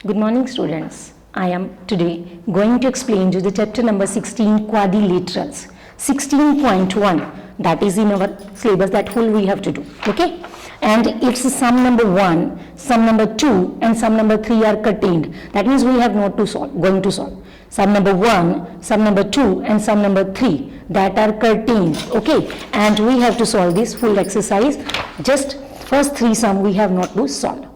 Good morning, students. I am today going to explain to the chapter number 16, quadrilaterals. 16.1, that is in our syllabus, that whole we have to do, okay? And it's sum number 1, sum number 2 and sum number 3 are contained. That means we have not to solve, going to solve. Sum number 1, sum number 2 and sum number 3 that are contained, okay? And we have to solve this full exercise. Just first 3 sum we have not to solve.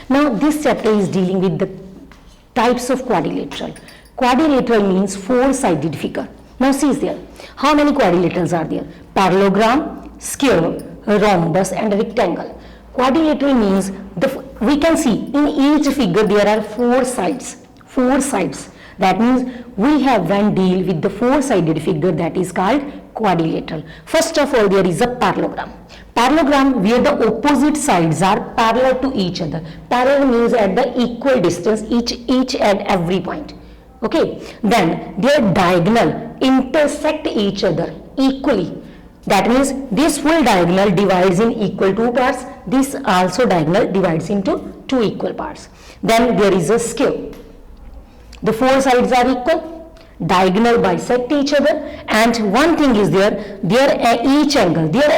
Now this chapter is dealing with the types of quadrilateral. Quadrilateral means four-sided figure. Now see there. How many quadrilaterals are there? Parallelogram, square, rhombus and rectangle. Quadrilateral means we can see in each figure there are four sides. Four sides. That means we have one deal with the four-sided figure, that is called quadrilateral. First of all, there is a parallelogram. Parallelogram where the opposite sides are parallel to each other. Parallel means at the equal distance each at every point. Okay. Then their diagonal intersect each other equally. That means this full diagonal divides in equal two parts. This also diagonal divides into two equal parts. Then there is a square. The four sides are equal, diagonal bisect each other, and one thing is their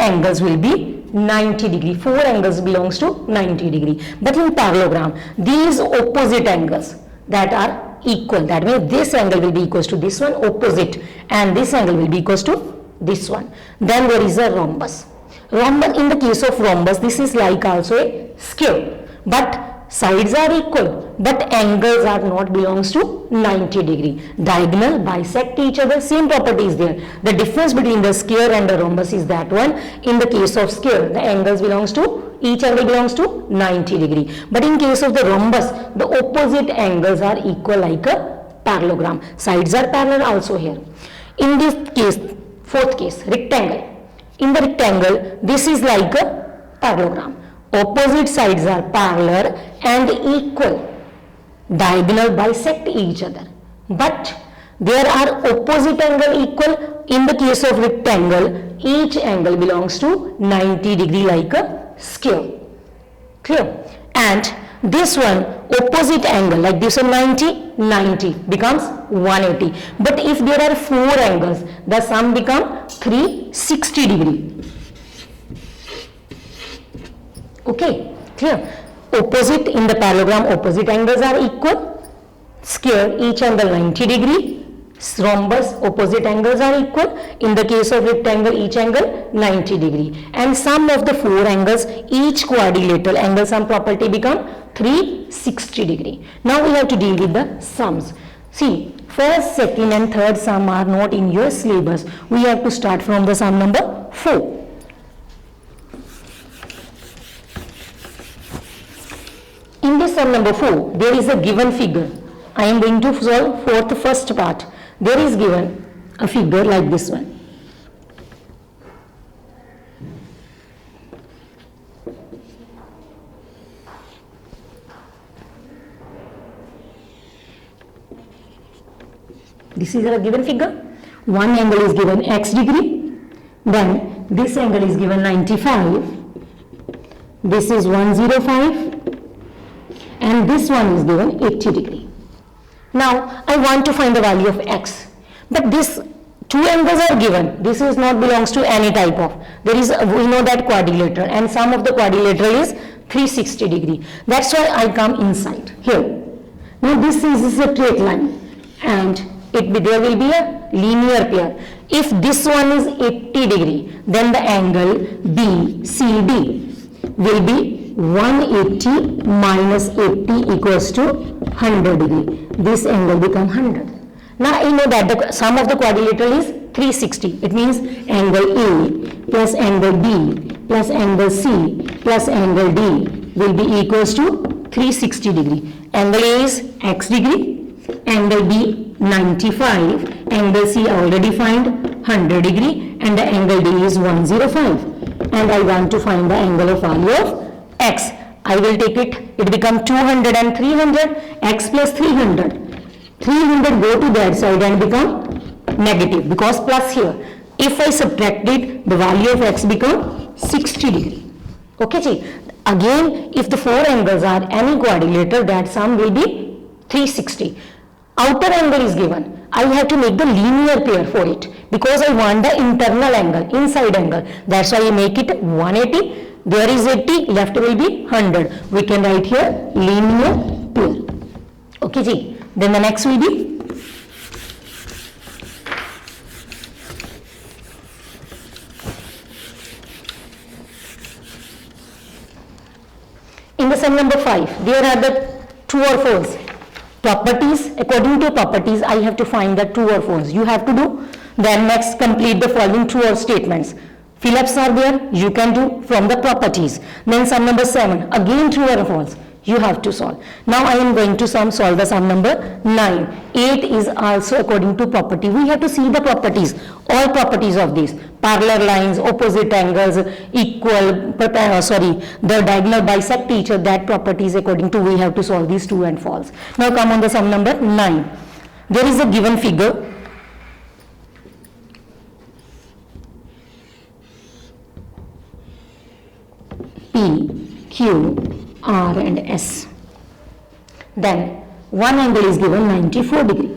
angles will be 90 degree. Four angles belongs to 90 degree. But in parallelogram, these opposite angles that are equal. That means this angle will be equals to this one opposite, and this angle will be equals to this one. Then there is a rhombus. Rhombus, in the case of rhombus, this is like also a square, but sides are equal, but angles are not belongs to 90 degree. Diagonal bisect each other, same property is there. The difference between the square and the rhombus is that one. In the case of square, the angles belongs to, each angle belongs to 90 degree. But in case of the rhombus, the opposite angles are equal like a parallelogram. Sides are parallel also here. In this case, fourth case, rectangle. In the rectangle, this is like a parallelogram. Opposite sides are parallel and equal. Diagonal bisect each other. But there are opposite angle equal. In the case of rectangle, each angle belongs to 90 degree like a square. Clear? And this one, opposite angle like this one 90 becomes 180. But if there are four angles, the sum becomes 360 degree. Okay, clear? Opposite in the parallelogram, opposite angles are equal. Square, each angle 90 degree. Rhombus, opposite angles are equal. In the case of rectangle, each angle 90 degree. And sum of the four angles, each quadrilateral angle sum property become 360 degree. Now we have to deal with the sums. See, first, second and third sum are not in your syllabus. We have to start from the sum number 4. In this sum number 4, there is a given figure. I am going to solve for the first part. There is given a figure like this one. This is a given figure. One angle is given x degree. Then this angle is given 95. This is 105. And this one is given 80 degree. Now I want to find the value of x, but this two angles are given. This is not belongs to any type of. There is we know that quadrilateral, and sum of the quadrilateral is 360 degree. That's why I come inside here. Now this is a straight line, and there will be a linear pair. If this one is 80 degree, then the angle BCD will be 180 minus 80 equals to 100 degree. This angle becomes 100. Now I know that the sum of the quadrilateral is 360. It means angle A plus angle B plus angle C plus angle D will be equals to 360 degree. Angle A is x degree, angle B 95, angle C already find 100 degree, and the angle D is 105. And I want to find the angle of value of x. I will take it become 200 and 300, x plus 300. 300 go to that side and become negative because plus here. If I subtract it, the value of x become 60 degree. Okay, see. Again, if the four angles are any quadrilateral, that sum will be 360. Outer angle is given. I have to make the linear pair for it because I want the internal angle, inside angle. That's why I make it 180. There is 80, left will be 100. We can write here linear pair. Okay, ji. Then the next will be in the sum number 5. There are the true or false properties. According to properties, I have to find the true or false. You have to do. Then next, complete the following true or statements. Fill-ups are there. You can do from the properties. Then sum number 7. Again true or false. You have to solve. Now I am going to solve the sum number 9. 8 is also according to property. We have to see the properties. All properties of these. Parallel lines, opposite angles, equal, the diagonal bisect each other. That properties according to we have to solve these true and false. Now come on the sum number 9. There is a given figure. P, Q, R and S. Then one angle is given 94 degree.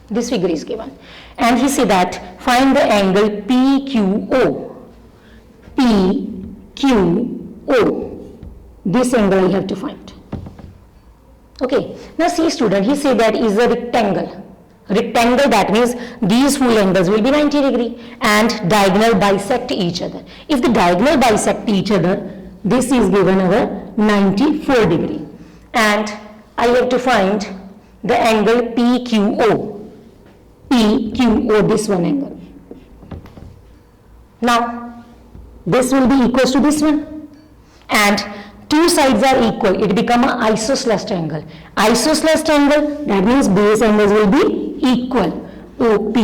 This figure is given. And he said that find the angle PQO. PQO. This angle I have to find. Okay. Now see student, he said that is a rectangle. Rectangle, that means these full angles will be 90 degree and diagonal bisect each other. If the diagonal bisect each other, this is given over 94 degree. And I have to find the angle PQO. PQO, this one angle. Now, this will be equals to this one. And two sides are equal. It becomes an isosceles triangle. Isosceles triangle, that means base angles will be equal. OP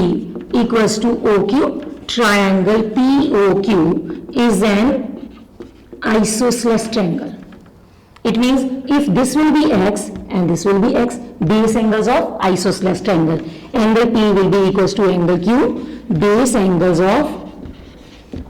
equals to OQ. Triangle POQ is an isosceles triangle. It means if this will be X and this will be X, base angles of isosceles triangle. Angle P will be equals to angle Q, base angles of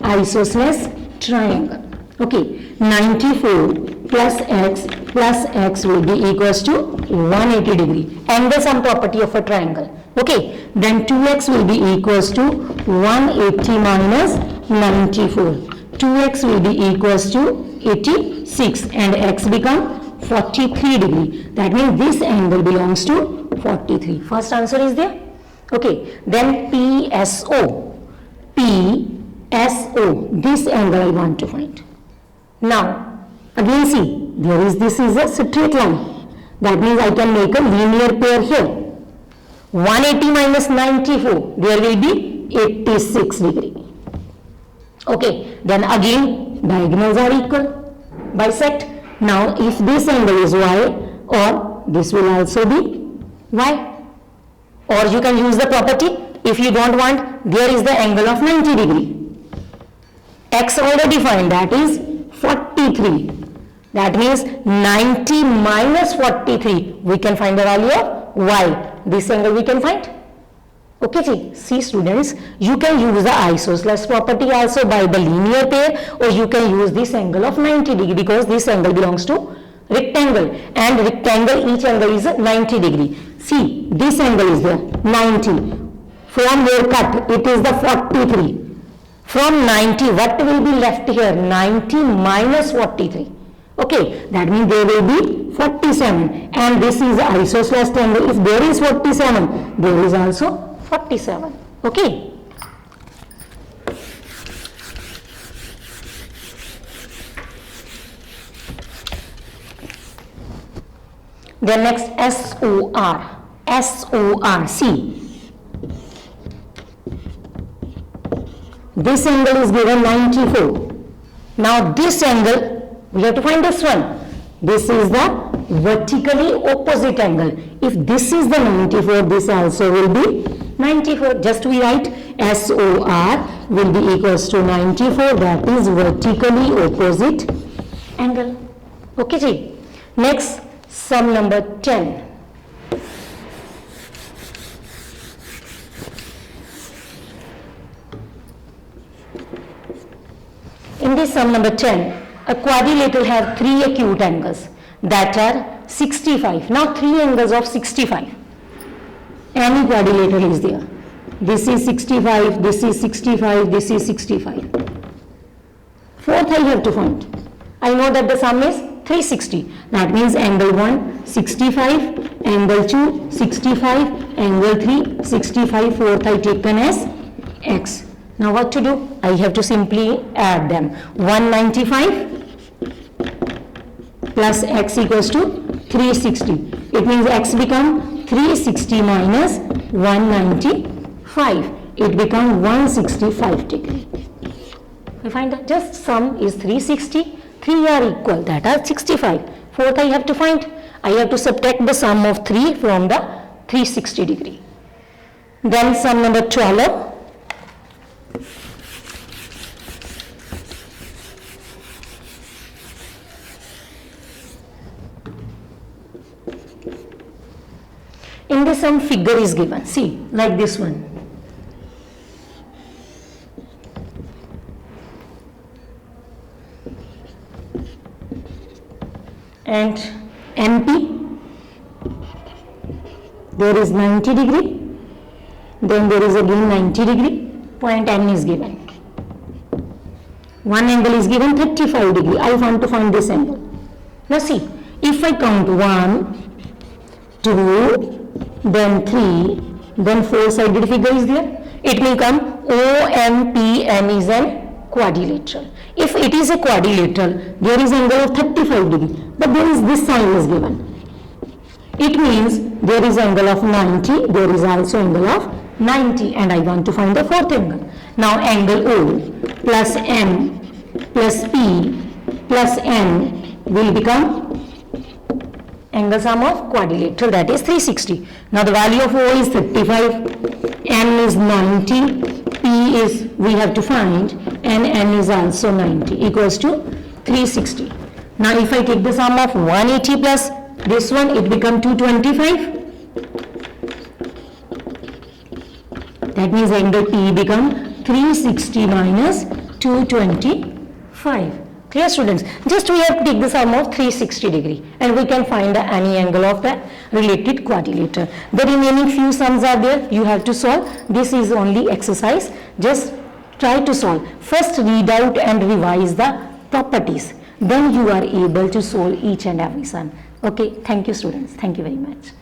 isosceles triangle. Okay, 94 plus X will be equals to 180 degree. Angle sum property of a triangle. Okay, then 2X will be equals to 180 minus 94. 2X will be equals to 86 and X become 43 degree. That means this angle belongs to 43. First answer is there. Okay, then PSO. PSO. This angle I want to find. Now, again see, this is a straight line. That means I can make a linear pair here. 180 minus 94, there will be 86 degree. Okay, then again diagonals are equal. Bisect. Now, if this angle is Y, or this will also be Y. Or you can use the property. If you don't want, there is the angle of 90 degree. X already defined, that is 43. That means 90 minus 43. We can find the value of Y. This angle we can find. Okay, see students, you can use the isosceles property also by the linear pair, or you can use this angle of 90 degree because this angle belongs to rectangle, and rectangle each angle is 90 degree. See, this angle is there 90. From your cut, it is the 43. From 90, what will be left here? 90 minus 43. Okay, that means there will be 47. And this is isosceles triangle. If there is 47, there is also 47. Okay. Then next SOR. SOR. See. This angle is given 94. Now this angle, we have to find this one. This is the vertically opposite angle. If this is the 94, this also will be 94. Just we write SOR will be equals to 94. That is vertically opposite angle. Okay, ji. Next, sum number 10. In this sum number 10, A quadrilateral have three acute angles that are 65. Now three angles of 65. Any quadrilateral is there. This is 65, this is 65, this is 65. Fourth I have to find. I know that the sum is 360. That means angle 1, 65, angle 2, 65, angle 3, 65. Fourth I taken as x. Now what to do? I have to simply add them. 195 plus x equals to 360. It means x become 360 minus 195. It become 165 degree. We find that just sum is 360. 3 are equal, that are 65. Fourth I have to find. I have to subtract the sum of 3 from the 360 degree. Then sum number 12. In this some figure is given. See, like this one. And MP, there is 90 degree, then there is again 90 degree, point N is given. One angle is given 35 degree. I want to find this angle. Now see, if I count 1, 2, then 3, then 4-sided figure is there. It will come OMPN is an quadrilateral. If it is a quadrilateral, there is angle of 35 degree, but there is this sign is given. It means there is angle of 90, there is also angle of 90, and I want to find the fourth angle. Now angle O plus M plus P plus N will become angle sum of quadrilateral, that is 360. Now the value of O is 35, N is 90, P is we have to find, and N is also 90, equals to 360. Now if I take the sum of 180 plus this one, it becomes 225. That means angle P become 360 minus 225. Clear, students? Just we have to take the sum of 360 degree and we can find any angle of the related quadrilateral. The remaining few sums are there. You have to solve. This is only exercise. Just try to solve. First read out and revise the properties. Then you are able to solve each and every sum. Okay, thank you, students. Thank you very much.